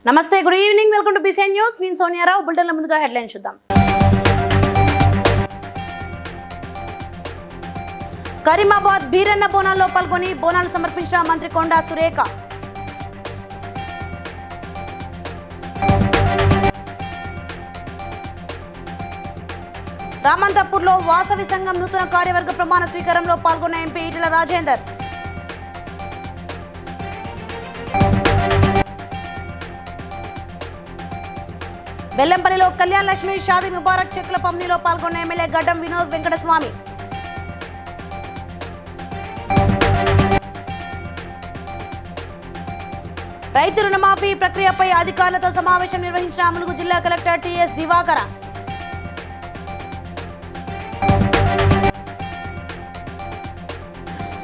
నమస్తే, good evening, welcome to BCN news. నేను సోనియారావు. బులెటిన్ల ముందుగా హెడ్లైన్స్ చూద్దాం. కరీమాబాద్ బీరన్న బోనాల్లో పాల్గొని బోనాలు సమర్పించిన మంత్రి కొండా సురేఖ. రామంతపూర్లో వాసవి సంఘం నూతన కార్యవర్గ ప్రమాణ స్వీకారంలో పాల్గొన్న ఎంపీ ఈటెల రాజేందర్. బెల్లంపల్లిలో కళ్యాణ్ లక్ష్మి షాదీ ముబారక్ చెక్కుల పంపిణీలో పాల్గొన్న ఎమ్మెల్యే గడ్డం వినోద్ వెంకటస్వామి. రైతు రుణమాఫీ ప్రక్రియపై అధికారులతో సమావేశం నిర్వహించిన ములుగు జిల్లా కలెక్టర్ టిఎస్ దివాకర.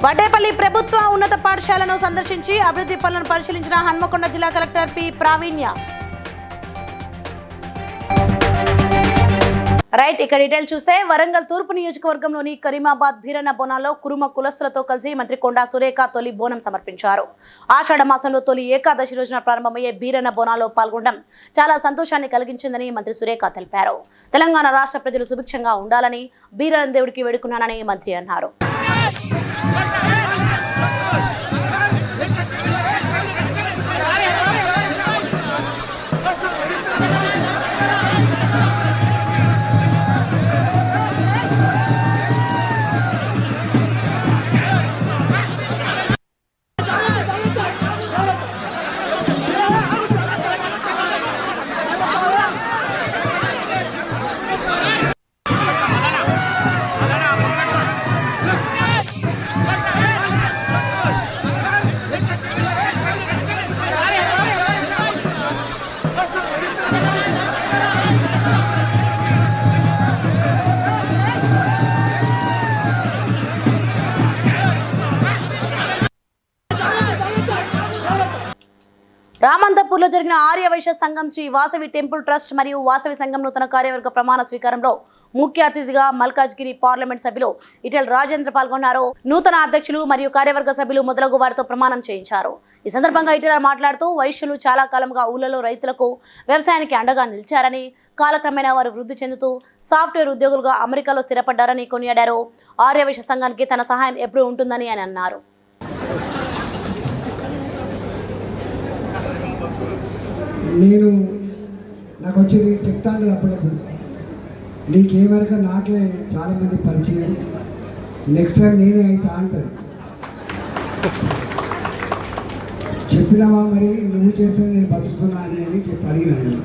వడ్డేపల్లి ప్రభుత్వ ఉన్నత పాఠశాలను సందర్శించి అభివృద్ధి పనులను పరిశీలించిన హన్మకొండ జిల్లా కలెక్టర్ పి ప్రావీణ్య. రైట్, ఇక్కడ డీటెయిల్ చూస్తే వరంగల్ తూర్పు నియోజకవర్గంలోని కరీమాబాద్ బీరన్న బోనాల్లో కురుమ కులస్తులతో కలిసి మంత్రి కొండా సురేఖ తొలి బోనం సమర్పించారు. ఆషాఢ మాసంలో తొలి ఏకాదశి రోజున ప్రారంభమయ్యే బీరన్న బోనాల్లో పాల్గొనడం చాలా సంతోషాన్ని కలిగించిందని మంత్రి సురేఖ తెలిపారు. తెలంగాణ రాష్ట్ర ప్రజలు సుభిక్షంగా ఉండాలని బీరన్న దేవుడికి వేడుకున్నానని మంత్రి అన్నారు. రామంతపూర్లో జరిగిన ఆర్యవైశ్య సంఘం శ్రీ వాసవి టెంపుల్ ట్రస్ట్ మరియు వాసవి సంఘం నూతన కార్యవర్గ ప్రమాణ స్వీకారంలో ముఖ్య అతిథిగా మల్కాజ్గిరి పార్లమెంట్ సభ్యులు ఈటెల రాజేంద్ర పాల్గొన్నారు. నూతన అధ్యక్షులు మరియు కార్యవర్గ సభ్యులు మొదలగు వారితో ప్రమాణం చేయించారు. ఈ సందర్భంగా ఈటెల మాట్లాడుతూ వైశ్యులు చాలా కాలంగా ఊళ్ళలో రైతులకు వ్యవసాయానికి అండగా నిలిచారని, కాలక్రమేణా వారు వృద్ధి చెందుతూ సాఫ్ట్వేర్ ఉద్యోగులుగా అమెరికాలో స్థిరపడ్డారని కొనియాడారు. ఆర్యవైశ్య సంఘానికి తన సహాయం ఎప్పుడూ ఉంటుందని ఆయన అన్నారు. నేను నాకు వచ్చి చెప్తాను కదా అప్పుడప్పుడు, నీకేమరక నాకే చాలామంది పరిచయం, నెక్స్ట్ టైం నేనే అవుతా అంటారు. చెప్పినావా మరి నువ్వు చేస్తే నేను బతుకుతున్నా అని చెప్పి అడిగినా నేను.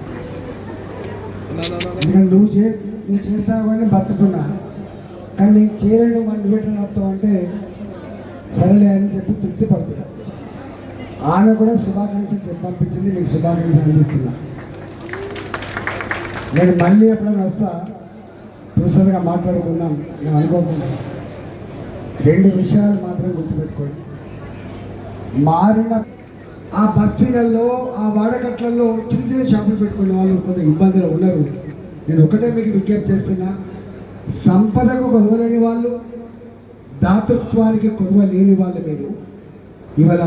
ఎందుకంటే నువ్వు చేస్తావు కానీ బతుకుతున్నా, కానీ నేను చేయలేను మన పెట్టిన అర్థం అంటే సరేలే అని చెప్పి తృప్తి పడుతున్నా. ఆమె కూడా శుభాకాంక్షలు చెప్పి పంపించింది, మీకు శుభాకాంక్షలు అందిస్తున్నా. నేను మళ్ళీ ఎప్పుడైనా వస్తా ప్రొఫెసర్గా మాట్లాడుకుందాం. నేను అనుకోకుండా 2 విషయాలు మాత్రం గుర్తుపెట్టుకోండి. మారిన ఆ బస్తీలలో, ఆ వాడకట్లలో చిన్న చిన్న షాపులు పెట్టుకునే వాళ్ళు కొంత ఇబ్బందులు ఉన్నారు. నేను ఒకటే మీకు విజ్ఞప్తి చేస్తున్నా, సంపదకు కొదవలేని వాళ్ళు, దాతృత్వానికి కొదవ లేని వాళ్ళు మీరు ఇవాళ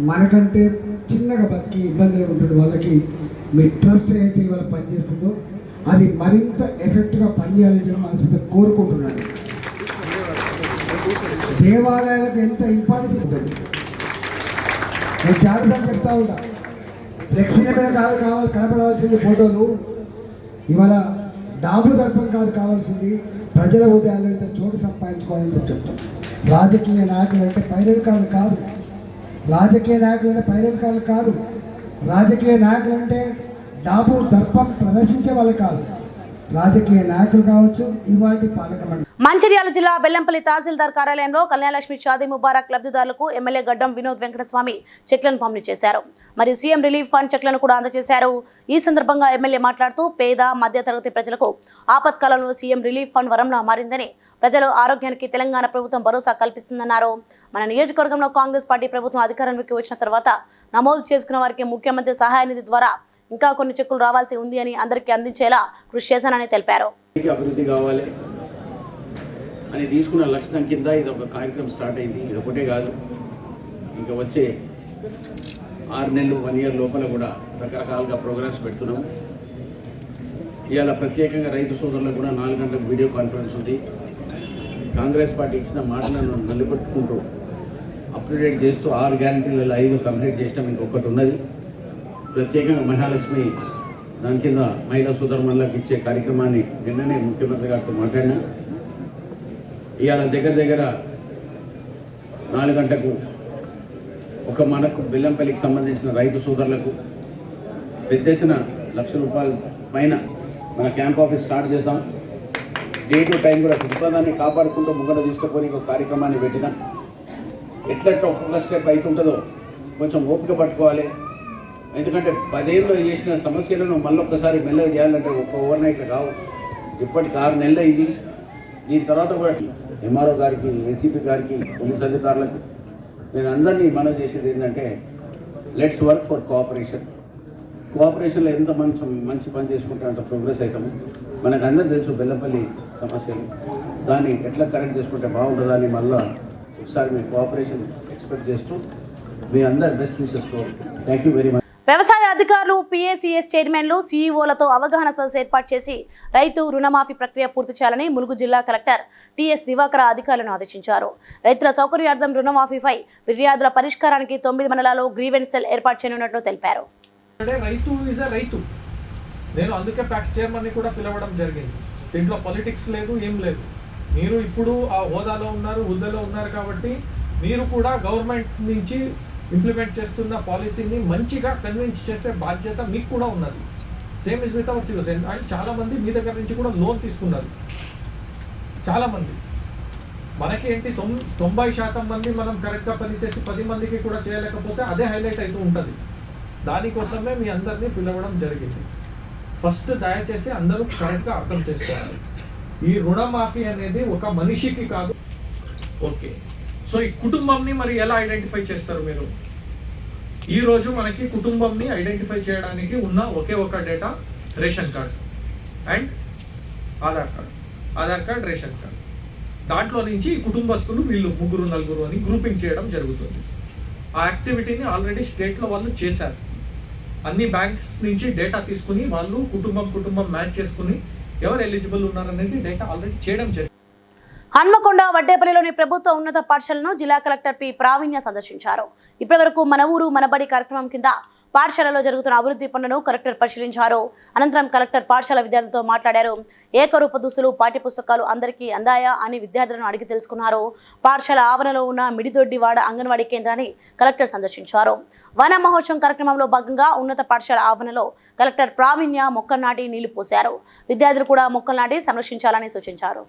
మనకంటే చిన్నగా బతికి ఇబ్బందులు ఉంటుంది వాళ్ళకి మీ ట్రస్ట్ అయితే ఇవాళ పనిచేస్తుందో అది మరింత ఎఫెక్ట్గా పనిచేయాలని మనసు కోరుకుంటున్నాను. దేవాలయాలకు ఎంత ఇంపార్టెన్స్ ఉంటుంది నేను చాలాసార్లు చెప్తా ఉంటా. ఫ్లెక్సీల మీద కావాలి కనపడవలసింది ఫోటోలు, ఇవాళ డాబు దర్పం కావాల్సింది ప్రజల హృదయాల్లో ఇంత చోటు సంపాదించుకోవాలని చెప్తాం. రాజకీయ నాయకులు అంటే పైరవికారులు కాదు, రాజకీయ నాయకులు అంటే పైరవికారులు కాదు, రాజకీయ నాయకులు అంటే డాబు దర్పం ప్రదర్శించే వాళ్ళు కాదు. రాజకీయ నాయకులు కావచ్చు, ఇవాటి పాలక మండలి. మంచిర్యాల జిల్లా బెల్లంపల్లి తహసీల్దార్ కార్యాలయంలో కళ్యాణలక్ష్మి షాదీ ముబారక్ లబ్ధిదారులకు ఎమ్మెల్యే గడ్డం వినోద్ వెంకటస్వామి చెక్లను పంపిణీ చేశారు. మరియు సీఎం రిలీఫ్ ఫండ్ చెక్లను కూడా అందజేశారు. ఈ సందర్భంగా ఎమ్మెల్యే మాట్లాడుతూ పేద మధ్యతరగతి ప్రజలకు ఆపత్కాలంలో సీఎం రిలీఫ్ ఫండ్ వరంలా మారిందని, ప్రజల ఆరోగ్యానికి తెలంగాణ ప్రభుత్వం భరోసా కల్పిస్తుందన్నారు. మన నియోజకవర్గంలో కాంగ్రెస్ పార్టీ ప్రభుత్వం అధికారంలోకి వచ్చిన తర్వాత నమోదు చేసుకున్న వారికి ముఖ్యమంత్రి సహాయ నిధి ద్వారా ఇంకా కొన్ని చెక్కులు రావాల్సి ఉంది అని అందరికీ అందించేలా కృషి చేశానని తెలిపారు. అభివృద్ధి కావాలి అని తీసుకున్న లక్ష్యం కింద ఇది ఒక కార్యక్రమం స్టార్ట్ అయింది. ఇది ఒకటే కాదు, ఇంకా వచ్చే 6 నెలలు 1 ఇయర్ లోపల కూడా రకరకాలుగా ప్రోగ్రామ్స్ పెడుతున్నాం. ఇవాళ ప్రత్యేకంగా రైతు సోదరులకు కూడా 4 గంటల వీడియో కాన్ఫరెన్స్ ఉంది. కాంగ్రెస్ పార్టీ ఇచ్చిన మాటలను నిలబెట్టుకుంటూ అప్డేట్ చేస్తూ 6 గ్యారంటీలలో 5 కంప్లీట్ చేసినాం. ఇంకొకటి ఉన్నది. ప్రత్యేకంగా మహాలక్ష్మి దాని కింద మహిళా సోదరులకు ఇచ్చే కార్యక్రమాన్ని నిన్ననే ముఖ్యమంత్రి గారితో మాట్లాడినా. ఇవాళ దగ్గర 4 గంటలకు ఒక మనకు బెల్లంపల్లికి సంబంధించిన రైతు సోదరులకు పెద్ద ఎత్తున ₹1,00,000 పైన మన క్యాంప్ ఆఫీస్ స్టార్ట్ చేద్దాం. డే టు టైం కూడా దృక్పథాన్ని కాపాడుకుంటూ ముంగడ తీసుకుపోయి ఒక కార్యక్రమాన్ని పెట్టినా. ఎట్లా ఒక్కొక్క స్టెప్ అవుతుంటుందో కొంచెం ఓపిక పట్టుకోవాలి. ఎందుకంటే 10 ఏళ్ళు చేసిన సమస్యలను మళ్ళొక్కసారి మెల్లగా చేయాలంటే ఓవర్ నైట్ కావు. ఇప్పటికి 6 నెలలు ఇది. దీని తర్వాత కూడా ఎంఆర్ఓ గారికి, ఏసీపీ గారికి, పోలీస్ అధికారులకు నేను అందరినీ మనవి చేసేది ఏంటంటే లెట్స్ వర్క్ ఫర్ కోఆపరేషన్లో ఎంత మంచి పని చేసుకుంటే అంత ప్రోగ్రెస్ అవుతాము. మనకు అందరూ తెలుసు బెల్లంపల్లి సమస్యలు, దాన్ని ఎట్లా కరెక్ట్ చేసుకుంటే బాగుంటుందని మళ్ళీ ఒకసారి మీ కోఆపరేషన్ ఎక్స్పెక్ట్ చేస్తూ మీ అందరి best wishes. Thank you very much. వ్యవసాయ అధికారులు, పిఏసిఎస్ చైర్మన్లు, సీఈఓలతో అవగాహన సదస్సు ఏర్పాటు చేసి రైతు రుణమాఫీ ప్రక్రియ పూర్తి చేయాలని ములుగు జిల్లా కలెక్టర్ టిఎస్ దివాకర్ అధికారులను ఆదేశించారు. రైతుల సౌకర్యార్థం రుణమాఫీపై ఫిర్యాదుల పరిష్కారానికి 9 మండలాల్లో గ్రీవెన్స్ సెల్ ఏర్పాటు చేయనున్నట్లు తెలిపారు. రైతు నేను అందుకే ప్యాక్స్ చైర్మన్ని కూడా పిలవడం జరిగింది. దీంట్లో పొలిటిక్స్ లేదు, ఏం లేదు. మీరు ఇప్పుడు ఆ హుద్దాలో ఉన్నారు కాబట్టి మీరు కూడా గవర్నమెంట్ నుంచి ఇంప్లిమెంట్ చేస్తున్న పాలసీని మంచిగా కన్విన్స్ చేసే బాధ్యత మీకు కూడా ఉన్నది. Same is with our COs. And చాలామంది మీ దగ్గర నుంచి కూడా లోన్ తీసుకున్నారు. చాలామంది మనకేంటి 90% మంది మనం కరెక్ట్గా పనిచేసి 10 మందికి కూడా చేయలేకపోతే అదే హైలైట్ అవుతూ ఉంటుంది. దానికోసమే మీ అందరినీ పిలవడం జరిగింది. ఫస్ట్ దయచేసి అందరూ కరెక్ట్గా అర్థం చేసుకోవాలి. ఈ రుణమాఫీ అనేది ఒక మనిషికి కాదు. ఓకే, సో ఈ కుటుంబంని మరి ఎలా ఐడెంటిఫై చేస్తారు మీరు? ఈరోజు మనకి కుటుంబంని ఐడెంటిఫై చేయడానికి ఉన్న ఒకే ఒక data ration card and Aadhaar card ration card. దాంట్లో నుంచి కుటుంబస్తులు వీళ్ళు 3, 4 అని గ్రూపింగ్ చేయడం జరుగుతుంది. ఆ యాక్టివిటీని ఆల్రెడీ స్టేట్లో వాళ్ళు చేశారు. అన్ని బ్యాంక్స్ నుంచి డేటా తీసుకుని వాళ్ళు కుటుంబం మ్యాచ్ చేసుకుని ఎవరు ఎలిజిబుల్ ఉన్నారనేది డేటా ఆల్రెడీ చేయడం జరిగింది. హన్మకొండ వడ్డేపల్లిలోని ప్రభుత్వ ఉన్నత పాఠశాలను జిల్లా కలెక్టర్ పి ప్రావీణ్య సందర్శించారు. ఇప్పటివరకు మన ఊరు మనబడి కార్యక్రమం కింద పాఠశాలలో జరుగుతున్న అభివృద్ధి పనులను కలెక్టర్ పరిశీలించారు. అనంతరం కలెక్టర్ పాఠశాల విద్యార్థులతో మాట్లాడారు. ఏకరూప దుస్తులు, పాఠ్యపుస్తకాలు అందరికీ అందాయా అని విద్యార్థులను అడిగి తెలుసుకున్నారు. పాఠశాల ఆవరణలో ఉన్న మిడిదొడ్డివాడ అంగన్వాడీ కేంద్రాన్ని కలెక్టర్ సందర్శించారు. వన మహోత్సవం కార్యక్రమంలో భాగంగా ఉన్నత పాఠశాల ఆవరణలో కలెక్టర్ ప్రావీణ్య మొక్కలు నాటి నీళ్లు పోశారు. విద్యార్థులు కూడా మొక్కలు నాటి సంరక్షించాలని సూచించారు.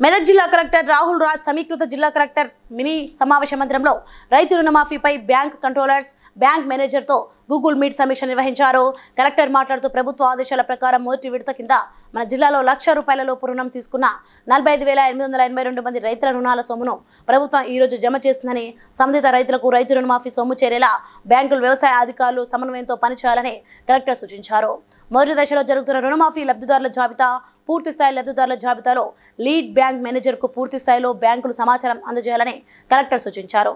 మెదక్ జిల్లా కలెక్టర్ రాహుల్ రాజ్ సమీకృత జిల్లా కలెక్టర్ మినీ సమావేశ మందిరంలో రైతు రుణమాఫీపై బ్యాంక్ కంట్రోలర్స్, బ్యాంక్ మేనేజర్తో గూగుల్ మీట్ సమీక్ష నిర్వహించారు. కలెక్టర్ మాట్లాడుతూ ప్రభుత్వ ఆదేశాల ప్రకారం మొదటి విడత కింద మన జిల్లాలో ₹1,00,000 లోపు రుణం తీసుకున్న 45,882 మంది రైతుల రుణాల సొమ్మును ప్రభుత్వం ఈ రోజు జమ చేస్తుందని, సంబంధిత రైతులకు రైతు రుణమాఫీ సొమ్ము చేరేలా బ్యాంకులు, వ్యవసాయ అధికారులు సమన్వయంతో పనిచేయాలని కలెక్టర్ సూచించారు. మొదటి దశలో జరుగుతున్న రుణమాఫీ లబ్ధిదారుల జాబితా, పూర్తి స్థాయి లబ్ధిదారుల జాబితాలో లీడ్ బ్యాంక్ మేనేజర్కు పూర్తి స్థాయిలో బ్యాంకులు సమాచారం అందజేయాలని కలెక్టర్ సూచించారు.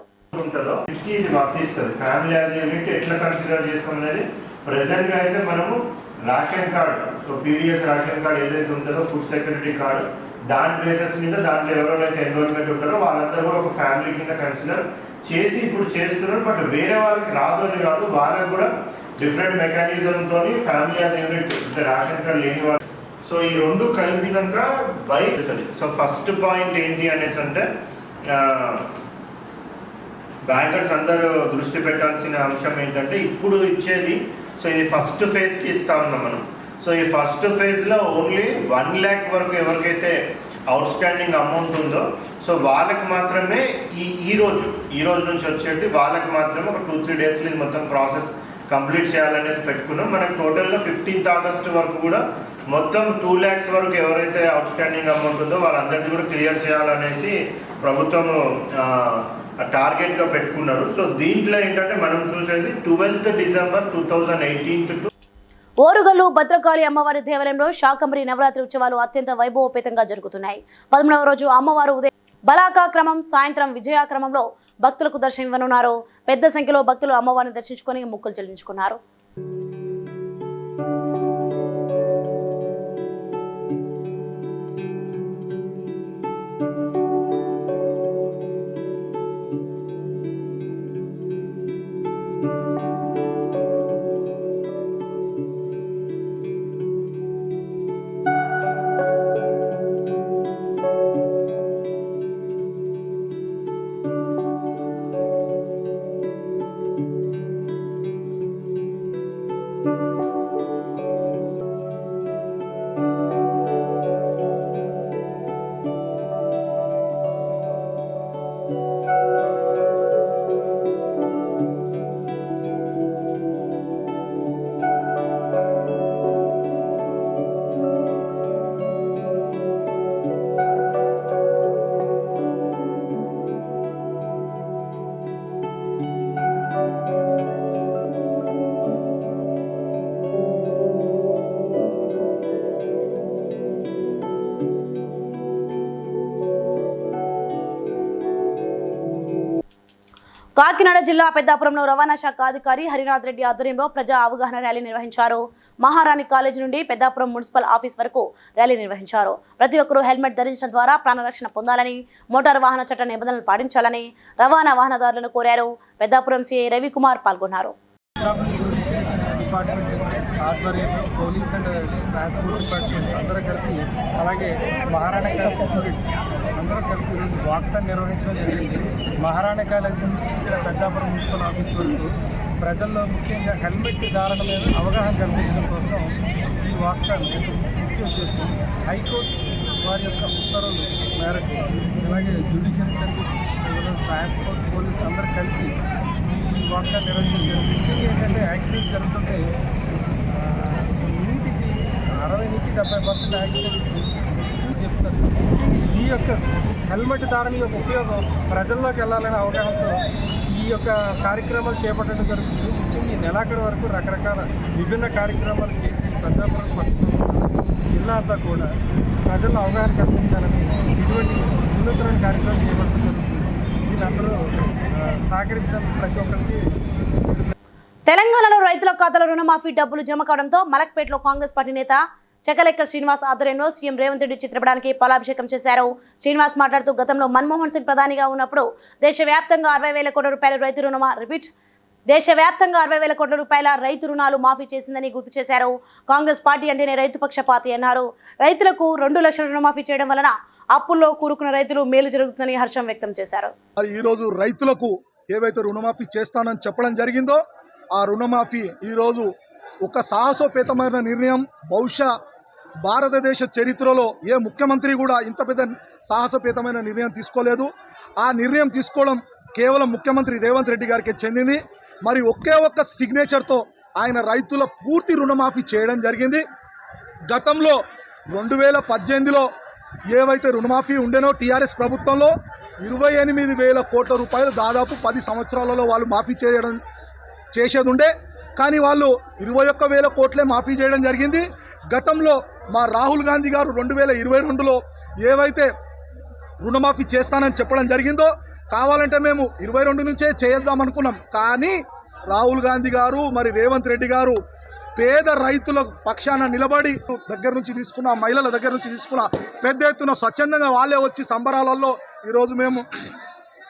ప్రెసెంట్ గా అయితే మనము ration card, so PDS ration card ఏదైతే ఉంటుందో ఫుడ్ సెక్యూరిటీ కార్డు, దాని బేసెస్ మీద దాంట్లో ఎవరైతే ఎన్రోల్మెంట్ ఉంటారో వాళ్ళందరూ కూడా ఒక ఫ్యామిలీ కింద కన్సిడర్ చేసి ఇప్పుడు చేస్తున్నారు. బట్ వేరే వాళ్ళకి రాదు అని కాదు, వాళ్ళకి కూడా డిఫరెంట్ మెకానిజంతో family as unit ration card లేని వాళ్ళు. సో ఈ రెండు కలిపినాక బయటది. సో ఫస్ట్ పాయింట్ ఏంటి అనేసి అంటే బ్యాంకర్స్ అందరూ దృష్టి పెట్టాల్సిన అంశం ఏంటంటే ఇప్పుడు ఇచ్చేది, సో ఇది ఫస్ట్ ఫేజ్కి ఇస్తా ఉన్నాం మనం. సో ఈ ఫస్ట్ ఫేజ్లో ఓన్లీ 1 lakh వరకు ఎవరికైతే అవుట్ స్టాండింగ్ అమౌంట్ ఉందో సో వాళ్ళకి మాత్రమే ఈ రోజు నుంచి వచ్చేది వాళ్ళకి మాత్రమే ఒక 2-3 daysలో ఇది మొత్తం ప్రాసెస్ కంప్లీట్ చేయాలనేసి పెట్టుకున్నాం. మనకు టోటల్గా 15th August వరకు కూడా మొత్తం 2 lakhs వరకు ఎవరైతే అవుట్ స్టాండింగ్ అమౌంట్ ఉందో వాళ్ళందరినీ కూడా క్లియర్ చేయాలనేసి ప్రభుత్వం టార్గెట్గా పెట్టుకున్నారు. సో దీంట్లో ఏంటంటే మనం చూసేది 12th December 2018 ఓరుగల్లు భద్రకాళి అమ్మవారి దేవాలయంలో శాకంబరి నవరాత్రి ఉత్సవాలు అత్యంత వైభవోపేతంగా జరుగుతున్నాయి. 19వ రోజు అమ్మవారు ఉదయం బలాకా క్రమం, సాయంత్రం విజయాక్రమంలో భక్తులకు దర్శనమివ్వనున్నారు. పెద్ద సంఖ్యలో భక్తులు అమ్మవారిని దర్శించుకొని మొక్కులు చెల్లించుకున్నారు. కాకినాడ జిల్లా పెద్దాపురంలో రవాణా శాఖ అధికారి హరినాథ్ రెడ్డి ఆధ్వర్యంలో ప్రజా అవగాహన ర్యాలీ నిర్వహించారు. మహారాణి కాలేజీ నుండి పెద్దాపురం మున్సిపల్ ఆఫీస్ వరకు ర్యాలీ నిర్వహించారు. ప్రతి ఒక్కరూ హెల్మెట్ ధరించడం ద్వారా ప్రాణరక్షణ పొందాలని, మోటారు వాహన చట్ట నిబంధనలు పాటించాలని రవాణా వాహనదారులను కోరారు. పెద్దాపురం సిఐ రవికుమార్ పాల్గొన్నారు. ఆధ్వర్యంలో పోలీస్ అండ్ ట్రాన్స్పోర్ట్ డిపార్ట్మెంట్ అందరూ కలిపి, అలాగే మహారాణా కాలేజ్ స్టూడెంట్స్ అందరూ కలిపి ఈరోజు వాక్థాన్ నిర్వహించడం జరిగింది. మహారాణా కాలేజ్ నుంచి ఇక్కడ పెద్దాపురం మున్సిపల్ ఆఫీస్ వరకు ప్రజల్లో ముఖ్యంగా హెల్మెట్ ధారణ మీద అవగాహన కల్పించడం కోసం ఈ వాక్థాన్ ముఖ్య ఉద్దేశం. హైకోర్టు వారి యొక్క ఉత్తర్వుల మేరకు అలాగే జ్యుడిషియల్ సర్వీస్, ట్రాన్స్పోర్ట్, పోలీస్ అందరూ కలిపి ఈ వాక్థాన్ నిర్వహించడం జరిగింది. ఏంటంటే యాక్సిడెంట్స్ జరుగుతుంటే ఇంటికి 60 నుంచి 70% యాక్సిడెంట్స్ చెప్తారు. ఈ యొక్క హెల్మెట్ ధారణ యొక్క ఉపయోగం ప్రజల్లోకి వెళ్ళాలనే అవగాహనతో ఈ యొక్క కార్యక్రమాలు చేపట్టడం జరుగుతుంది. ముఖ్యంగా ఈ నెలాఖరు వరకు రకరకాల విభిన్న కార్యక్రమాలు చేసి పెద్దాపురం జిల్లా అంతా కూడా ప్రజల్లో అవగాహన కల్పించాలని ఇటువంటి వినూత్న కార్యక్రమం చేపట్టడం జరుగుతుంది. దీనందరూ సహకరించిన ప్రతి ఒక్కరికి. తెలంగాణలో రైతుల ఖాతాలో రుణమాఫీ డబ్బులు జమ కావడంతో మలక్పేటలో కాంగ్రెస్ పార్టీ నేత చకలెక్క శ్రీనివాస్ ఆధ్వర్యంలో సీఎం రేవంత్ రెడ్డి చిత్రపటానికి పాలాభిషేకం చేశారు. శ్రీనివాస్ మాట్లాడుతూ గతంలో మన్మోహన్ సింగ్ ప్రధానిగా ఉన్నప్పుడు దేశవ్యాప్తంగా 60,000 కోట్ల రూపాయల రైతు రుణాలు మాఫీ చేసిందని గుర్తు చేశారు. కాంగ్రెస్ పార్టీ అంటేనే రైతు పక్షపాతి అన్నారు. రైతులకు 2 లక్షల రుణమాఫీ చేయడం వలన అప్పుల్లో కూరుకున్న రైతులు మేలు జరుగుతుందని హర్షం వ్యక్తం చేశారు. ఈరోజు రైతులకు ఏవైతే రుణమాఫీ చేస్తానని చెప్పడం జరిగిందో ఆ రుణమాఫీ ఈరోజు ఒక సాహసోపేతమైన నిర్ణయం. బహుశా భారతదేశ చరిత్రలో ఏ ముఖ్యమంత్రి కూడా ఇంత పెద్ద సాహసోపేతమైన నిర్ణయం తీసుకోలేదు. ఆ నిర్ణయం తీసుకోవడం కేవలం ముఖ్యమంత్రి రేవంత్ రెడ్డి గారికి చెందింది. మరి ఒకే ఒక్క సిగ్నేచర్తో ఆయన రైతుల పూర్తి రుణమాఫీ చేయడం జరిగింది. గతంలో 2018లో ఏవైతే రుణమాఫీ ఉండేనో టీఆర్ఎస్ ప్రభుత్వంలో 28,000 కోట్ల రూపాయలు దాదాపు 10 సంవత్సరాలలో వాళ్ళు మాఫీ చేసేది ఉండే. కానీ వాళ్ళు 21,000 కోట్లే మాఫీ చేయడం జరిగింది. గతంలో మా రాహుల్ గాంధీ గారు 2022లో ఏవైతే రుణమాఫీ చేస్తానని చెప్పడం జరిగిందో కావాలంటే మేము 22 నుంచే చేద్దాం అనుకున్నాం. కానీ రాహుల్ గాంధీ గారు మరి రేవంత్ రెడ్డి గారు పేద రైతుల పక్షాన నిలబడి దగ్గర నుంచి తీసుకున్న మహిళల దగ్గర నుంచి తీసుకున్న పెద్ద ఎత్తున స్వచ్ఛందంగా వాళ్ళే వచ్చి సంబరాలలో ఈరోజు మేము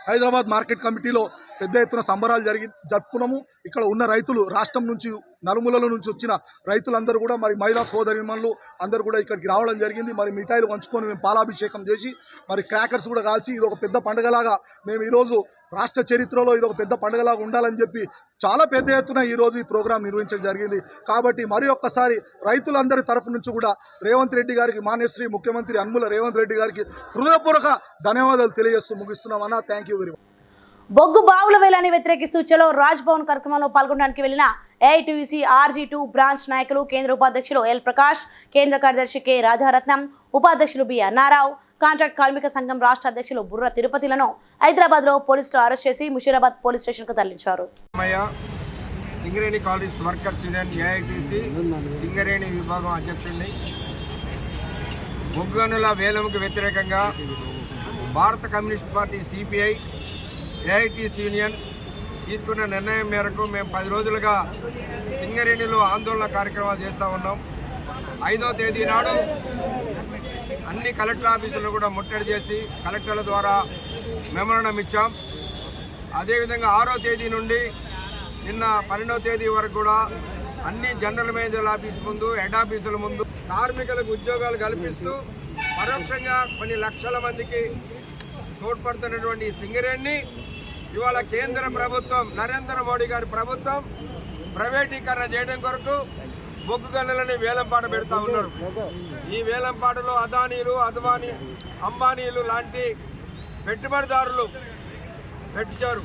హైదరాబాద్ మార్కెట్ కమిటీలో పెద్ద ఎత్తున సంబరాలు జరుపుకున్నాము. ఇక్కడ ఉన్న రైతులు, రాష్ట్రం నుంచి నలుమూలల నుంచి వచ్చిన రైతులందరూ కూడా, మరి మహిళా సోదరిమణులు అందరూ కూడా ఇక్కడికి రావడం జరిగింది. మరి మిఠాయిలు పంచుకొని మేము పాలాభిషేకం చేసి, మరి క్రాకర్స్ కూడా కాల్చి ఇది ఒక పెద్ద పండుగలాగా మేము ఈరోజు రాష్ట్ర చరిత్రలో ఇది ఒక పెద్ద పండుగలాగా ఉండాలని చెప్పి చాలా పెద్ద ఎత్తున ఈరోజు ఈ ప్రోగ్రాం నిర్వహించడం జరిగింది. కాబట్టి మరి ఒక్కసారి రైతులందరి తరఫు నుంచి కూడా రేవంత్ రెడ్డి గారికి, మాన్యశ్రీ ముఖ్యమంత్రి యనమల రేవంత్ రెడ్డి గారికి హృదయపూర్వక ధన్యవాదాలు తెలియజేస్తూ ముగిస్తున్నామన్నా. Thank you very much. బొగ్గు బావుల వేలాన్ని వ్యతిరేకిస్తూ చలో రాజ్ భవన్ కార్యక్రమంలో పాల్గొనడానికి వెళ్లిన ఏఐటీయూసీ RG2 బ్రాంచ్ నాయకులు, కేంద్ర ఉపాధ్యక్షులు ఎల్ ప్రకాష్, కేంద్ర కార్యదర్శి కె రాజారత్నం, ఉపాధ్యక్షులు బి అన్నారావు, కాంట్రాక్ట్ కార్మిక సంఘం రాష్ట్ర అధ్యక్షులు బుర్ర తిరుపతిలను హైదరాబాద్లో పోలీసులు అరెస్ట్ చేసి ముషీరాబాద్ పోలీస్ స్టేషన్కు తరలించారు. Singareni college workers union AITC Singareni విభాగం అధ్యక్షుడిని. బొగ్గు గనుల వేలంకు వ్యతిరేకంగా భారత communist party CPI AITC union తీసుకున్న నిర్ణయం మేరకు మేము 10 రోజులుగా సింగరేణిలో ఆందోళన కార్యక్రమాలు చేస్తూ ఉన్నాం. 5వ తేదీ నాడు అన్ని కలెక్టర్ ఆఫీసులను కూడా ముట్టడి చేసి కలెక్టర్ల ద్వారా మెమోరాండం ఇచ్చాం. అదేవిధంగా 6వ తేదీ నుండి నిన్న 12వ తేదీ వరకు కూడా అన్ని జనరల్ మేనేజర్ ఆఫీస్ ముందు, హెడ్ ఆఫీసుల ముందు కార్మికులకు ఉద్యోగాలు కల్పిస్తూ పరోక్షంగా కొన్ని లక్షల మందికి తోడ్పడుతున్నటువంటి సింగరేణిని ఇవాళ కేంద్ర ప్రభుత్వం, నరేంద్ర మోడీ గారి ప్రభుత్వం ప్రైవేటీకరణ చేయడం కొరకు బొగ్గు గనులని వేలంపాట పెడతా ఉన్నారు. ఈ వేలంపాటలో అదానీలు, అంబానీలు లాంటి పెట్టుబడిదారులు పెట్టారు.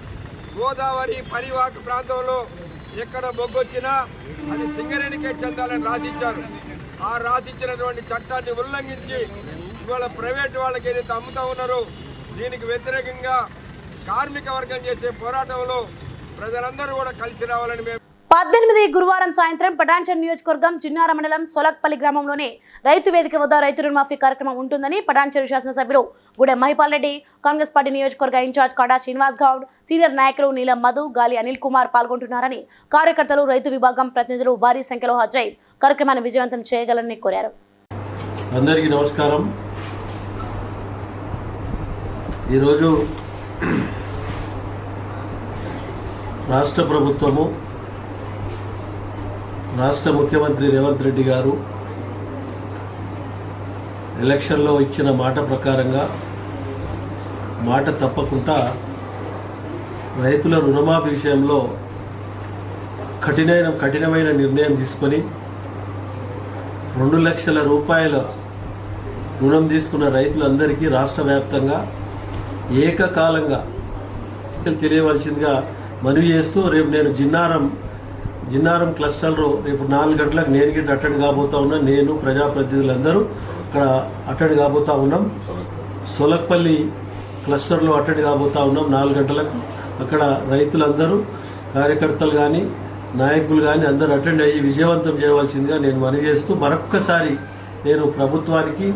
గోదావరి పరివాహక ప్రాంతంలో ఎక్కడ బొగ్గు వచ్చినా అది సింగరేణికే చెందాలని రాసిచ్చారు. ఆ రాసిచ్చినటువంటి చట్టాన్ని ఉల్లంఘించి ఇవాళ ప్రైవేట్ వాళ్ళకి ఏదైతే అమ్ముతా ఉన్నారో దీనికి వ్యతిరేకంగా కార్మిక వర్గం చేసే పోరాటంలో ప్రజలందరూ కూడా కలిసి రావాలని మేము 18 గురువారం సాయంత్రం పటాన్చెరు నియోజకవర్గం చిన్నార మండలం సొలక్పల్లి గ్రామంలోని రైతు వేదిక వద్ద రైతు రుణమాఫీ కార్యక్రమం ఉంటుందని పటాన్చెరు శాసనసభ్యులు గూడెం మహిపాల్ రెడ్డి, కాంగ్రెస్ పార్టీ నియోజకవర్గ ఇన్ఛార్జ్ కాడా శ్రీనివాస్ గౌడ్, సీనియర్ నాయకులు నీలం మధు, గాలి అనిల్ కుమార్ పాల్గొంటున్నారని, కార్యకర్తలు, రైతు విభాగం ప్రతినిధులు భారీ సంఖ్యలో హాజరై కార్యక్రమాన్ని విజయవంతం చేయగలరని కోరారు. అందరికీ నమస్కారం. ఈరోజు రాష్ట్ర ప్రభుత్వము, రాష్ట్ర ముఖ్యమంత్రి రేవంత్ రెడ్డి గారు ఎలక్షన్లో ఇచ్చిన మాట ప్రకారంగా మాట తప్పకుండా రైతుల రుణమాఫీ విషయంలో కఠినమైన నిర్ణయం తీసుకొని 2 లక్షల రూపాయల రుణం తీసుకున్న రైతులందరికీ రాష్ట్ర వ్యాప్తంగా ఏకకాలంగా తెలియవలసిందిగా మనవి చేస్తూ, రేపు నేను జిన్నారం క్లస్టర్లో రేపు 4 గంటలకు నేను గిట్ట అటెండ్ కాబోతా ఉన్నా. నేను ప్రజాప్రతినిధులందరూ అక్కడ అటెండ్ కాబోతా ఉన్నాం. సొలక్పల్లి క్లస్టర్లో అటెండ్ కాబోతా ఉన్నాం 4 గంటలకు. అక్కడ రైతులందరూ, కార్యకర్తలు కానీ, నాయకులు కానీ అందరూ అటెండ్ అయ్యి విజయవంతం చేయవలసిందిగా నేను మనవి చేస్తూ, మరొక్కసారి నేను ప్రభుత్వానికి,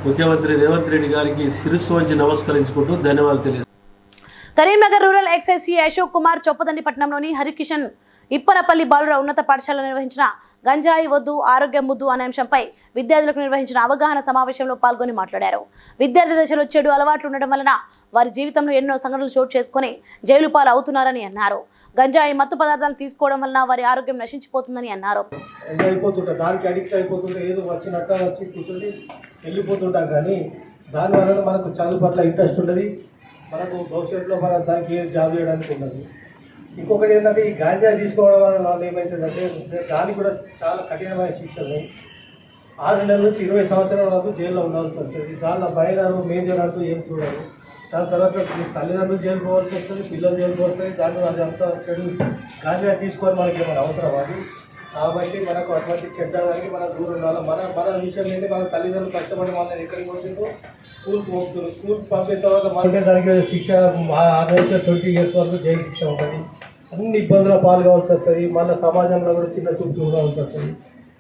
ముఖ్యమంత్రి రేవంత్ రెడ్డి గారికి శిరస్సు వంచి నమస్కరించుకుంటూ ధన్యవాదాలు తెలియజేస్తాను. కరీంనగర్ రూరల్ ఎక్సైజ్ అశోక్ కుమార్ చొప్పదండిపట్నంలోని హరికిషన్ ఇప్పనపల్లి బాలుర ఉన్నత పాఠశాల నిర్వహించిన గంజాయి వద్దు ఆరోగ్యం ముద్దు అనే అంశంపై విద్యార్థులకు నిర్వహించిన అవగాహన సమావేశంలో పాల్గొని మాట్లాడారు. విద్యార్థి దశలో చెడు అలవాట్లు ఉండడం వలన వారి జీవితంలో ఎన్నో సంఘటనలు చోటు చేసుకుని జైలు పాలు అవుతున్నారని అన్నారు. గంజాయి మత్తు పదార్థాలు తీసుకోవడం వలన వారి ఆరోగ్యం నశించిపోతుందని అన్నారు. దానికి అడిక్ట్ అయిపోతుంటే ఏదో వచ్చినట్టు వచ్చి కూర్చొని వెళ్ళిపోతుంటాం, కానీ దానివల్ల మనకు చదువు పట్ల ఇంట్రెస్ట్ ఉండదు, మనకు భవిష్యత్తులో మన దానికి ఏం జాబ్ చేయడానికి ఉండదు. ఇంకొకటి ఏంటంటే ఈ గాంజా తీసుకోవడం వల్ల ఏమవుతుందంటే దానికి కూడా చాలా కఠినమైన శిక్షలు, 6 నెలల నుంచి 20 సంవత్సరాల వరకు జైల్లో ఉండాల్సి వస్తుంది. దానిలో బైనరు మేజర్ అంటూ ఏం చూడరు. దాని తర్వాత తల్లిదండ్రులు జైలు పోవాల్సి వస్తుంది, పిల్లలు జైలు పోతుంది. దాంట్లో అదంతా చెడు గాంజా తీసుకొని మనకి ఏమైనా అవసరం అది. కాబట్టి మనకు అటువంటి చెడ్డడానికి మనం దూరం ఉండాలి. మన విషయం ఏంటి, మన తల్లిదండ్రులు కష్టపడి మన ఎక్కడికి వచ్చిందో స్కూల్కి పోతున్నారు. స్కూల్కి పంపిన తర్వాత మనకే దానికి శిక్ష 6 నుంచి 20 years వరకు జైలు శిక్ష ఉంటుంది. అన్ని ఇబ్బందుల పాల్గొవాల్సి వస్తుంది. మన సమాజంలో కూడా చిన్న చూపు చూడాల్సి వస్తుంది.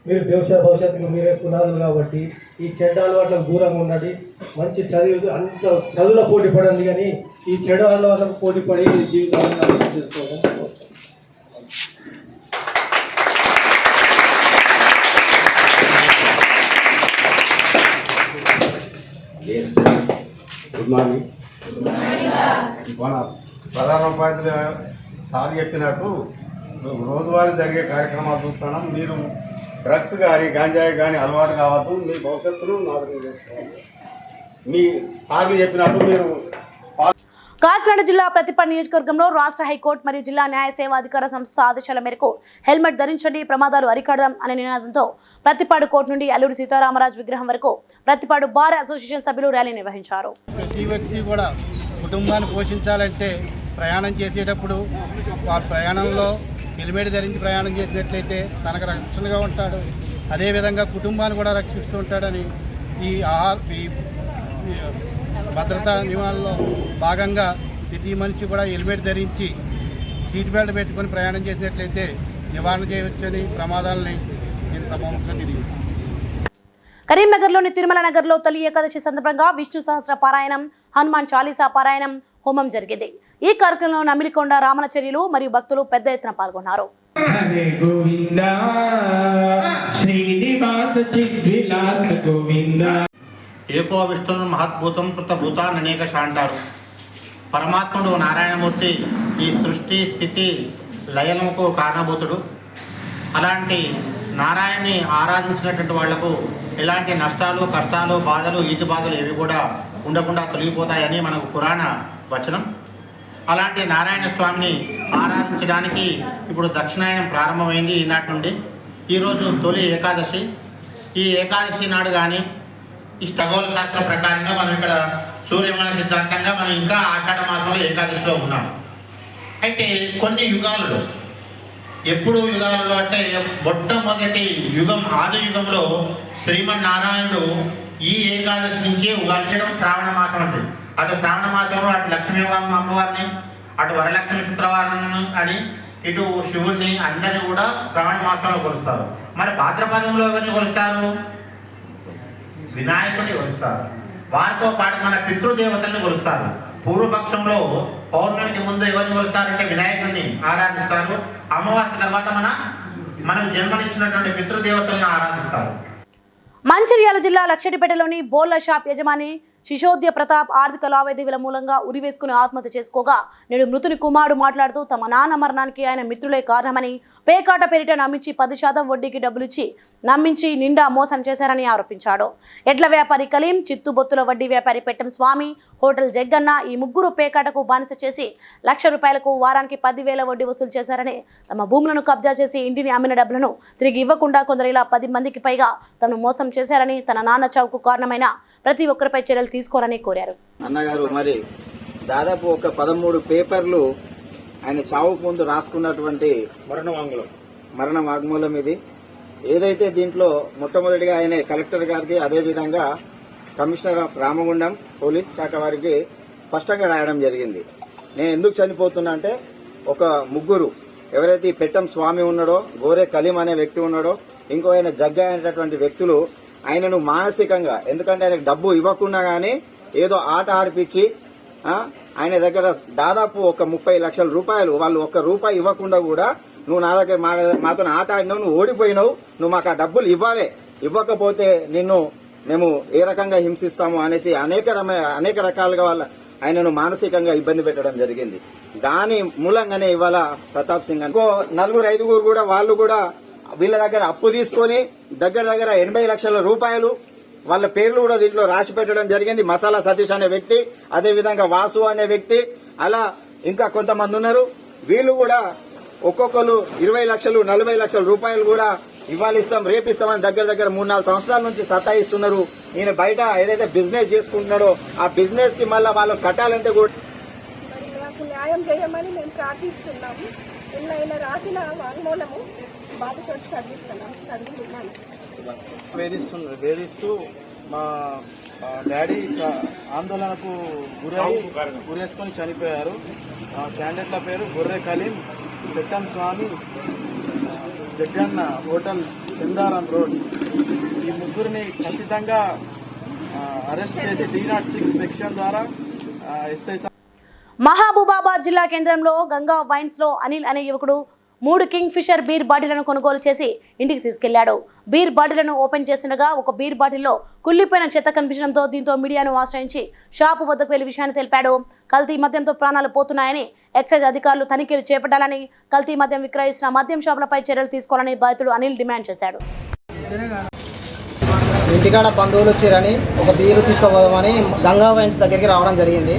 మీరు భవిష్యత్తుకు మీరే పునాదులు కాబట్టి ఈ చెడ్డ అలవాట్లకు దూరంగా ఉండండి. మంచి చదువు, అంత చదువులో పోటీ పడండి, కానీ ఈ చెడు అలవాట్లకు పోటీ పడి జీవితాలను అర్థం చేసుకోవడం. Good morning. ఇవాళ ప్రధాన ఉపాధ్యాయులు సార్ చెప్పినట్టు రోజువారీ జరిగే కార్యక్రమాలు చూస్తున్నాం. మీరు డ్రగ్స్ కానీ గాంజాయి కానీ అలవాటు కావద్దు, మీ భవిష్యత్తును నాశనం చేసుకోవాలి. మీ సార్లు చెప్పినట్టు మీరు కాకినాడ జిల్లా ప్రతిపాడు నియోజకవర్గంలో రాష్ట్ర హైకోర్టు మరియు జిల్లా న్యాయ సేవాధికార సంస్థ ఆదేశాల మేరకు హెల్మెట్ ధరించండి, ప్రమాదాలు అరికడదాం అనే నినాదంతో ప్రతిపాడు కోర్టు నుండి అల్లూరి సీతారామరాజు విగ్రహం వరకు ప్రతిపాడు బార్ అసోసియేషన్ సభ్యులు ర్యాలీ నిర్వహించారు. ప్రతి వ్యక్తి కూడా కుటుంబాన్ని పోషించాలంటే ప్రయాణం చేసేటప్పుడు ఆ ప్రయాణంలో హెల్మెట్ ధరించి ప్రయాణం చేసినట్లయితే తనకు రక్షణగా ఉంటాడు, అదేవిధంగా కుటుంబాన్ని కూడా రక్షిస్తూ ఉంటాడని ఈ భద్రతా నియమాల్లో భాగంగా ప్రతి మనిషి కూడా హెల్మెట్ ధరించి సీట్ బెల్ట్ పెట్టుకొని ప్రయాణం చేసినట్లయితే నివారణ చేయవచ్చని ప్రమాదాలని నేను సభముఖంగా తెలియజేస్తాను. కరీంనగర్లోని తిరుమల నగర్లో తొలి ఏకాదశి సందర్భంగా విష్ణు సహస్ర పారాయణం, హనుమాన్ చాలీసా పారాయణం హోమం జరిగింది. ఈ కార్యక్రమంలో నమిలికొండ రామనచర్యులు మరియు భక్తులు పెద్ద ఎత్తున పాల్గొన్నారు. ఏకో విష్ణును మహద్భూతం కృతభూతాన్ని అనేక అంటారు. పరమాత్ముడు నారాయణమూర్తి ఈ సృష్టి స్థితి లయనముకు కారణభూతుడు. అలాంటి నారాయణ్ణి ఆరాధించినటువంటి వాళ్లకు ఎలాంటి నష్టాలు, కష్టాలు, బాధలు, ఈతి బాధలు ఏవి కూడా ఉండకుండా తొలగిపోతాయని మనకు పురాణ వచనం. అలాంటి నారాయణ స్వామిని ఆరాధించడానికి ఇప్పుడు దక్షిణాయనం ప్రారంభమైంది. ఈనాటి నుండి ఈరోజు తొలి ఏకాదశి. ఈ ఏకాదశి నాడు కానీ ఈ ఖగోళ శాస్త్రం ప్రకారంగా మనం ఇక్కడ సూర్యమాన సిద్ధాంతంగా మనం ఇంకా ఆషాఢ మాసంలో ఏకాదశిలో ఉన్నాం. అయితే కొన్ని యుగాలలో, ఎప్పుడు యుగాలలో అంటే మొట్టమొదటి యుగం ఆది యుగంలో శ్రీమన్నారాయణుడు ఈ ఏకాదశి నుంచే ఉగాదించడం శ్రావణ మాసం అంటే, అటు శ్రావణ మాసంలో అటు లక్ష్మీవారం అమ్మవారిని, అటు వరలక్ష్మి శుక్రవారం అని, ఇటు శివుణ్ణి అందరినీ కూడా శ్రావణ మాసంలో కొలుస్తారు. మరి భాద్రపదంలో ఎవరిని కొలుస్తారు? వినాయకుడిని కొలుస్తారు. వారితో పాటు మన పితృదేవతల్ని కొలుస్తారు. పూర్వపక్షంలో పౌర్ణమికి ముందు ఎవరిని కొలుస్తారంటే వినాయకుడిని ఆరాధిస్తారు. అమావాస్య తర్వాత మనం జన్మనిచ్చినటువంటి పితృదేవతలను ఆరాధిస్తారు. మంచిర్యాల జిల్లా లక్షడిపేటలోని బోర్ల షాప్ యజమాని శిశోద్య ప్రతాప్ ఆర్థిక లావాదేవీల మూలంగా ఉరివేసుకుని ఆత్మహత్య చేసుకోగా నేడు మృతుని కుమారుడు మాట్లాడుతూ తమ నాన్న మరణానికి ఆయన మిత్రులే కారణమని, పేకాట పేరిట నమ్మించి 10% వడ్డీకి డబ్బులిచ్చి నమ్మించి నిండా మోసం చేశారని ఆరోపించాడు. ఎడ్ల వ్యాపారి కలీం, చిత్తుబొత్తుల వడ్డీ వ్యాపారి పెట్టం స్వామి, హోటల్ జగ్గన్న ఈ ముగ్గురు పేకాటకు బానిస చేసి ₹1,00,000 వారానికి 10,000 వడ్డీ వసూలు చేశారని, తమ భూములను కబ్జా చేసి ఇంటిని అమ్మిన డబ్బులను తిరిగి ఇవ్వకుండా కొందరు ఇలా 10 మందికి పైగా తను మోసం చేశారని, తన నాన్న చావుకు కారణమైన ప్రతి ఒక్కరిపై చర్యలు తీసుకోవాలని కోరారు. అన్నగారు మరి దాదాపు ఒక 13 పేపర్లు ఆయన చావుకు ముందు రాసుకున్నటువంటి మరణ వాగ్మూలం ఇది. ఏదైతే దీంట్లో మొట్టమొదటిగా ఆయన కలెక్టర్ గారికి, అదేవిధంగా కమిషనర్ ఆఫ్ రామగుండం పోలీస్ శాఖ వారికి స్పష్టంగా రాయడం జరిగింది. నేను ఎందుకు చనిపోతున్నా అంటే, ఒక ముగ్గురు ఎవరైతే పెట్టం స్వామి ఉన్నాడో, గోరే కలీం అనే వ్యక్తి ఉన్నాడో, ఇంకో ఆయన జగ్గ అనేటటువంటి వ్యక్తులు ఆయనను మానసికంగా, ఎందుకంటే ఆయనకు డబ్బు ఇవ్వకుండా గానీ ఏదో ఆట ఆడిపించి ఆయన దగ్గర దాదాపు ఒక 30 లక్షల రూపాయలు, వాళ్ళు ₹1 ఇవ్వకుండా కూడా నువ్వు నా దగ్గర మాతో ఆట ఆడినావు, నువ్వు ఓడిపోయినావు, నువ్వు మాకు ఆ డబ్బులు ఇవ్వాలి, ఇవ్వకపోతే నిన్ను మేము ఏ రకంగా హింసిస్తాము అనేసి అనేక రకాలుగా ఆయనను మానసికంగా ఇబ్బంది పెట్టడం జరిగింది. దాని మూలంగానే ఇవాళ ప్రతాప్ సింగ్ ఇంకో 4-5 కూడా వాళ్ళు కూడా వీళ్ళ దగ్గర అప్పు తీసుకొని దగ్గర 80 లక్షల రూపాయలు వాళ్ళ పేర్లు కూడా దీంట్లో రాసి పెట్టడం జరిగింది. మసాలా సతీష్ అనే వ్యక్తి, అదేవిధంగా వాసు అనే వ్యక్తి, అలా ఇంకా కొంతమంది ఉన్నారు. వీళ్ళు కూడా ఒక్కొక్కరు 20 లక్షలు 40 లక్షల రూపాయలు కూడా ఇవ్వాలిస్తాం, రేపిస్తామని దగ్గర 3-4 సంవత్సరాల నుంచి సతాయిస్తున్నారు. ఈయన బయట ఏదైతే బిజినెస్ చేసుకుంటున్నాడో ఆ బిజినెస్ కి మళ్ళీ వాళ్ళు కట్టాలంటే కూడా న్యాయం చేయమని మేము ప్రార్థిస్తున్నాము. నిన్న రాసిన వాంగ్మూలము బాధతో చదివిస్తున్నాను. వేధిస్తూ మా డాడీ ఆందోళనకు గురేసుకొని చనిపోయారు. క్యాండిడేట్ల పేరు గొర్రె కలీం, పెట్టం స్వామి, జగ్గన్న, హోటల్ చందారం రోడ్. ఈ ముగ్గురిని ఖచ్చితంగా అరెస్ట్ చేసి 306 సెక్షన్ ద్వారా ఎస్ఐ. మహబూబాబాద్ జిల్లా కేంద్రంలో గంగా వైన్స్ లో అనిల్ అనే యువకుడు 3 కింగ్ ఫిషర్ బీర్ బాటిళ్లను కొనుగోలు చేసి ఇంటికి తీసుకెళ్లాడు. బీర్ బాటిళ్లను ఓపెన్ చేస్తుండగా ఒక బీర్ బాటిల్లో కుళ్లిపోయిన చెత్త కనిపించడంతో దీంతో మీడియాను ఆశ్రయించి షాపు వద్దకు వెళ్లి విషయాన్ని తెలిపాడు. కల్తీ మద్యంతో ప్రాణాలు పోతున్నాయని ఎక్సైజ్ అధికారులు తనిఖీలు చేపట్టాలని, కల్తీ మద్యం విక్రయిస్తున్న మద్యం షాపులపై చర్యలు తీసుకోవాలని బాధితుడు అనిల్ డిమాండ్ చేశాడు. ఇంటికాడ బంధువులు వచ్చారని ఒక బీరు తీసుకోపోదామని గంగా వైన్స్ దగ్గరికి రావడం జరిగింది.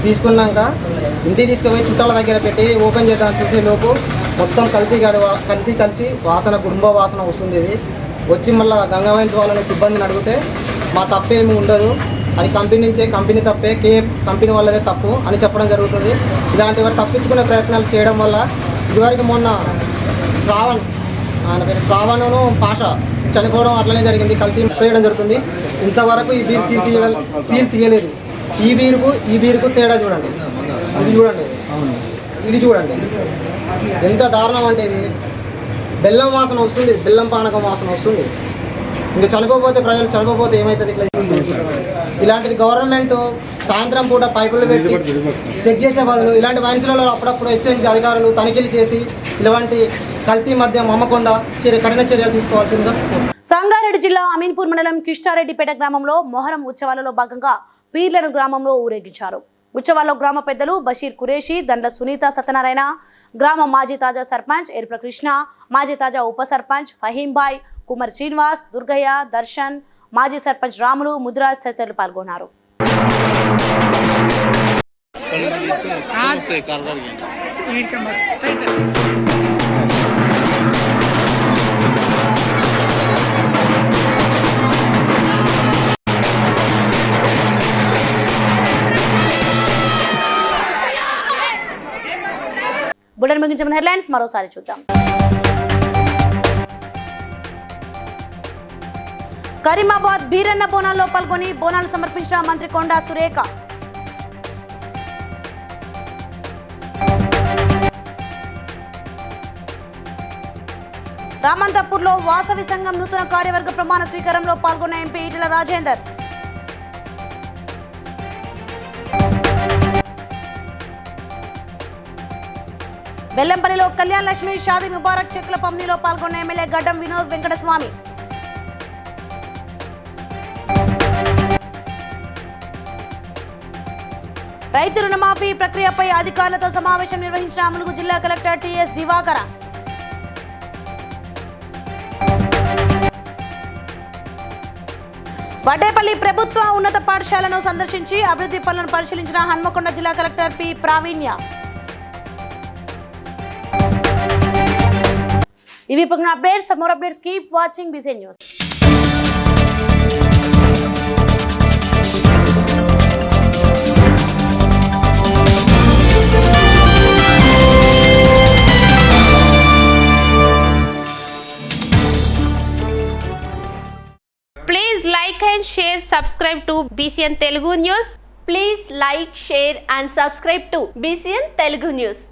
తీసుకున్నాక ఇంటికి తీసుకుపోయి చుట్టాల దగ్గర పెట్టి ఓపెన్ చేద్దాం చూసే లోపు మొత్తం కల్తీ కలిసి వాసన గుంబ వాసన వస్తుంది. ఇది వచ్చి మళ్ళీ గంగా వైన్స్ వాళ్ళని సిబ్బందిని అడిగితే మా తప్పేమీ ఉండదు, అది కంపెనీ నుంచే, కంపెనీ తప్పే, కంపెనీ వాళ్ళదే తప్పు అని చెప్పడం జరుగుతుంది. ఇలాంటి వారు తప్పించుకునే ప్రయత్నాలు చేయడం వల్ల ఇదివరకు మొన్న ఆయన పేరు శ్రావణను పాష చనిపోవడం అట్లనే జరిగింది. కల్తీ చేయడం జరుగుతుంది. ఇంతవరకు ఈ బీర్ సీల్ తీయలేదు. ఈ బీరుకు తేడా చూడండి, ఇది చూడండి ఎంత దారుణం అంటే ఇది బెల్లం వాసన వస్తుంది, బెల్లం పానకం వాసన వస్తుంది. ఇంకా చనిపోతే ప్రజలు చనిపోతే ఏమవుతుంది? ఇలాంటిది గవర్నమెంట్ సాయంత్రం పూట పైపులు పెట్టి చెక్ చేసే బదులు ఇలాంటి వైన్స్లలో అప్పుడప్పుడు ఎక్సైజ్ అధికారులు తనిఖీలు చేసి ఇలాంటి కల్తీ మద్యం అమ్మకుండా కఠిన చర్యలు తీసుకోవాల్సిందిగా. సంగారెడ్డి జిల్లా అమీన్పూర్ మండలం కిష్టారెడ్డిపేట గ్రామంలో మొహరం ఉత్సవాలలో భాగంగా పీర్లను గ్రామంలో ఊరేగించారు. ఉత్సవాల్లో గ్రామ పెద్దలు బషీర్ కురేషి, దండ్ల సునీత సత్యనారాయణ, గ్రామ మాజీ తాజా సర్పంచ్ ఎర్ప్ర కృష్ణ, మాజీ తాజా ఉప సర్పంచ్ ఫహీంబాయ్, కుమార్ శ్రీనివాస్, దుర్గయ్య, దర్శన్, మాజీ సర్పంచ్ రాములు, ముద్రాజ్ తదితరులు పాల్గొన్నారు. బులెటిన్ ముగించిన హెడ్లైన్స్ మరోసారి చూద్దాం. కరీమాబాద్ బీరన్న బోనాల్లో పాల్గొని బోనాలు సమర్పించిన మంత్రి కొండా సురేఖ. రామంతపూర్లో వాసవి సంఘం నూతన కార్యవర్గ ప్రమాణ స్వీకారంలో పాల్గొన్న ఎంపీ ఈటెల రాజేందర్. బెల్లంపల్లిలో కళ్యాణ్ లక్ష్మి షాదీ ముబారక్ చెక్ల పంపిణీలో పాల్గొన్న ఎమ్మెల్యే గడ్డం వినోద్ వెంకటస్వామి. రైతు రుణమాఫీ ప్రక్రియపై అధికారులతో సమావేశం నిర్వహించిన ములుగు జిల్లా కలెక్టర్ టిఎస్ దివాకర. వడ్డేపల్లి ప్రభుత్వ ఉన్నత పాఠశాలను సందర్శించి అభివృద్ధి పనులను పరిశీలించిన హన్మకొండ జిల్లా కలెక్టర్ పి ప్రావీణ్య. ఇవి ఇప్పుడు updates. For more updates keep watching BCN news. Please like and share, subscribe to BCN Telugu News. Please like, share and subscribe to BCN Telugu News.